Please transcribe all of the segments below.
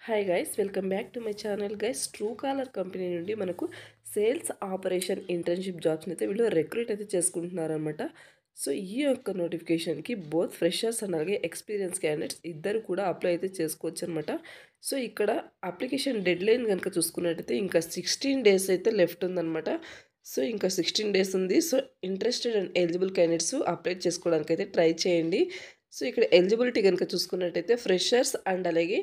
Hi guys, welcome back to my channel guys. Truecaller company నుండి మనకు sales operation internship జాబ్స్ని అయితే వీళ్ళు recruit అయితే చేసుకుంటున్నారనమాట. సో ఈ యొక్క నోటిఫికేషన్కి బోత్ ఫ్రెషర్స్ అలాగే ఎక్స్పీరియన్స్ క్యాండిడేట్స్ ఇద్దరు కూడా అప్లై అయితే చేసుకోవచ్చు అనమాట. సో ఇక్కడ అప్లికేషన్ డెడ్ లైన్ కనుక చూసుకున్నట్టయితే ఇంకా 16 days అయితే లెఫ్ట్ ఉందన్నమాట. సో ఇంకా 16 days ఉంది. So interested and eligible candidates apply చేసుకోవడానికి అయితే ట్రై చేయండి. సో ఇక్కడ ఎలిజిబిలిటీ కనుక చూసుకున్నట్టయితే ఫ్రెషర్స్ అండ్ అలాగే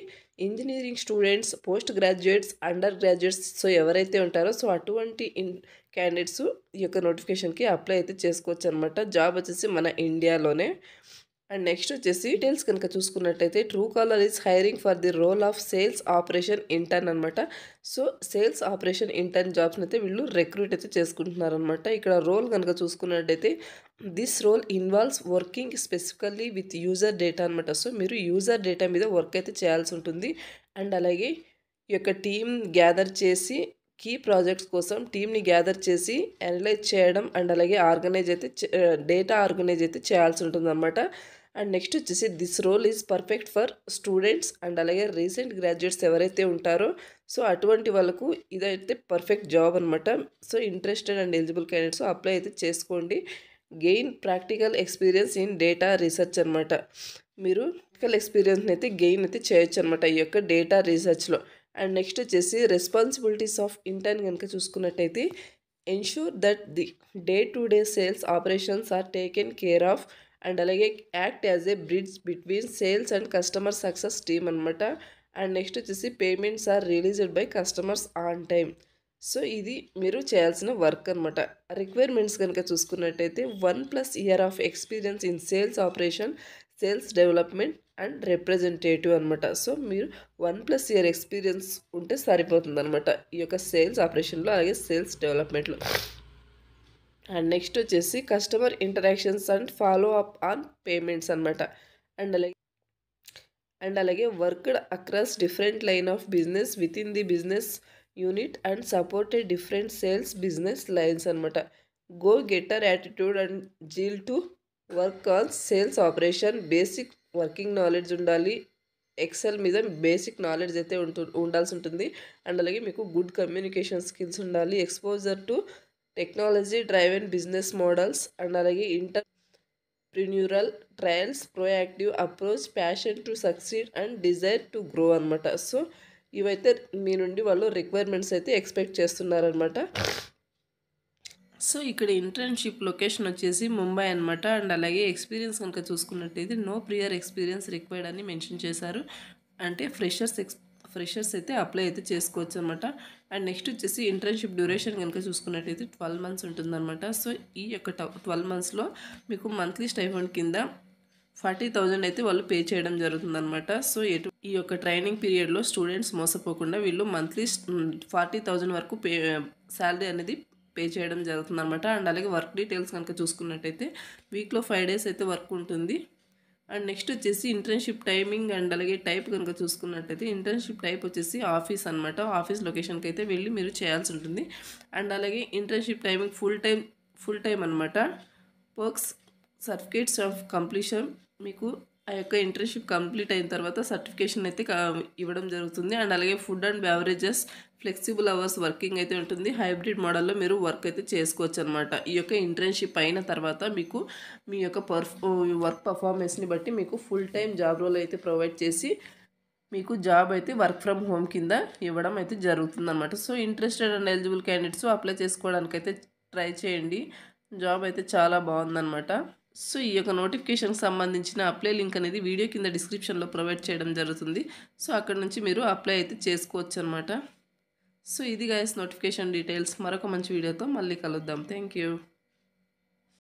engineering students, post graduates, under graduates, so ఎవరైతే ఉంటారో సో అటువంటి క్యాండిడేట్స్ ఈ యొక్క నోటిఫికేషన్కి అప్లై అయితే చేసుకోవచ్చు అనమాట. జాబ్ వచ్చేసి మన ఇండియాలోనే. అండ్ నెక్స్ట్ వచ్చేసి డీటెయిల్స్ కనుక చూసుకున్నట్టయితే Truecaller is hiring for the role of sales operation intern అనమాట. సో సేల్స్ ఆపరేషన్ ఇంటర్న్ జాబ్స్ని అయితే వీళ్ళు రిక్రూట్ అయితే చేసుకుంటున్నారనమాట. ఇక్కడ రోల్ కనుక చూసుకున్నట్టయితే this role involves working specifically with user data అనమాట. సో మీరు యూజర్ డేటా మీద వర్క్ అయితే చేయాల్సి ఉంటుంది. అండ్ అలాగే ఈ యొక్క టీమ్ గ్యాదర్ చేసి కీ ప్రాజెక్ట్స్ కోసం టీమ్ని గ్యాదర్ చేసి అనలైజ్ చేయడం అండ్ అలాగే డేటా ఆర్గనైజ్ అయితే చేయాల్సి ఉంటుంది అనమాట. అండ్ నెక్స్ట్ వచ్చేసి this role is perfect for students and అలాగే రీసెంట్ గ్రాడ్యుయేట్స్ ఎవరైతే ఉంటారో సో అటువంటి వాళ్ళకు ఇదైతే పర్ఫెక్ట్ జాబ్ అనమాట. So interested and eligible candidates apply అయితే చేసుకోండి. Gain practical experience in data research అనమాట. మీరు ప్రాక్టికల్ ఎక్స్పీరియన్స్ని అయితే గెయిన్ అయితే చేయొచ్చు అనమాట ఈ యొక్క డేటా రీసెర్చ్లో. అండ్ నెక్స్ట్ వచ్చేసి రెస్పాన్సిబిలిటీస్ ఆఫ్ ఇంటర్న్ కనుక చూసుకున్నట్టయితే ensure that the day to day sales operations are taken care of and అలాగే act as a bridge between sales and customer success team అనమాట. అండ్ నెక్స్ట్ వచ్చేసి payments are released by customers on time. So ఇది మీరు చేయాల్సిన work అనమాట. Requirements కనుక చూసుకున్నట్టయితే 1+ year of experience in sales operation, sales development and representative అనమాట. So మీరు 1+ year ఎక్స్పీరియన్స్ ఉంటే సరిపోతుంది అనమాట ఈ యొక్క సేల్స్ ఆపరేషన్లో అలాగే సేల్స్ డెవలప్మెంట్లో. అండ్ నెక్స్ట్ వచ్చేసి customer interactions and follow up on payments అనమాట. అండ్ అలాగే worked across different line of business within the business unit and supported different sales business lines అనమాట. Go getter attitude and zeal to work on sales operation. Basic working knowledge ఉండాలి. Excel మీద basic knowledge అయితే ఉండాల్సి ఉంటుంది. And అలాగే మీకు good communication skills ఉండాలి. Exposure to technology driven business models and అలాగే entrepreneurial trials, proactive approach, passion to succeed and desire to grow అనమాట. సో ఇవైతే మీ నుండి వాళ్ళు రిక్వైర్మెంట్స్ అయితే ఎక్స్పెక్ట్ చేస్తున్నారనమాట. సో ఇక్కడ ఇంటర్న్షిప్ లొకేషన్ వచ్చేసి ముంబై అనమాట. అండ్ అలాగే ఎక్స్పీరియన్స్ కనుక చూసుకున్నట్టయితే నో ప్రియర్ ఎక్స్పీరియన్స్ రిక్వైర్డ్ అని మెన్షన్ చేశారు. అంటే ఫ్రెషర్స్ అయితే అప్లై అయితే చేసుకోవచ్చు అనమాట. అండ్ నెక్స్ట్ వచ్చేసి ఇంటర్న్షిప్ డ్యూరేషన్ కనుక చూసుకున్నట్టయితే 12 months ఉంటుందన్నమాట. సో ఈ యొక్క 12 monthsలో మీకు మంత్లీ స్టైఫండ్ కింద 40,000 అయితే వాళ్ళు పే చేయడం జరుగుతుందన్నమాట. సో ఈ యొక్క ట్రైనింగ్ పీరియడ్లో స్టూడెంట్స్ మోసపోకుండా వీళ్ళు మంత్లీ 40,000 వరకు శాలరీ అనేది పే చేయడం జరుగుతుందన్నమాట. అండ్ అలాగే వర్క్ డీటెయిల్స్ కనుక చూసుకున్నట్టయితే వీక్లో 5 days అయితే వర్క్ ఉంటుంది. అండ్ నెక్స్ట్ వచ్చేసి ఇంటర్న్షిప్ టైమింగ్ అండ్ అలాగే టైప్ కనుక చూసుకున్నట్టయితే ఇంటర్న్షిప్ టైప్ వచ్చేసి ఆఫీస్ అనమాట. ఆఫీస్ లొకేషన్కి అయితే వెళ్ళి మీరు చేయాల్సి ఉంటుంది. అండ్ అలాగే ఇంటర్న్షిప్ టైమింగ్ ఫుల్ టైం అనమాట. వర్క్స్ సర్టిఫికేట్స్ ఆఫ్ కంప్లీషన్ మీకు ఆ యొక్క ఇంటర్న్షిప్ కంప్లీట్ అయిన తర్వాత సర్టిఫికేషన్ అయితే ఇవ్వడం జరుగుతుంది. అండ్ అలాగే food and beverages, flexible hours working అయితే ఉంటుంది. హైబ్రిడ్ మోడల్లో మీరు వర్క్ అయితే చేసుకోవచ్చు అనమాట. ఈ యొక్క ఇంటర్న్షిప్ అయిన తర్వాత మీకు మీ యొక్క వర్క్ పర్ఫార్మెన్స్ని బట్టి మీకు ఫుల్ టైం జాబ్ రోల్ అయితే ప్రొవైడ్ చేసి మీకు జాబ్ అయితే వర్క్ ఫ్రమ్ హోమ్ కింద ఇవ్వడం అయితే జరుగుతుంది అనమాట. So interested and eligible candidates apply చేసుకోవడానికి అయితే ట్రై చేయండి. జాబ్ అయితే చాలా బాగుందన్నమాట. సో ఈ యొక్క నోటిఫికేషన్కి సంబంధించిన అప్లై లింక్ అనేది వీడియో కింద డిస్క్రిప్షన్లో ప్రొవైడ్ చేయడం జరుగుతుంది. సో అక్కడ నుంచి మీరు అప్లై అయితే చేసుకోవచ్చు అనమాట. సో ఇది గైస్ నోటిఫికేషన్ డీటెయిల్స్. మరొక మంచి వీడియోతో మళ్ళీ కలుద్దాం. Thank you.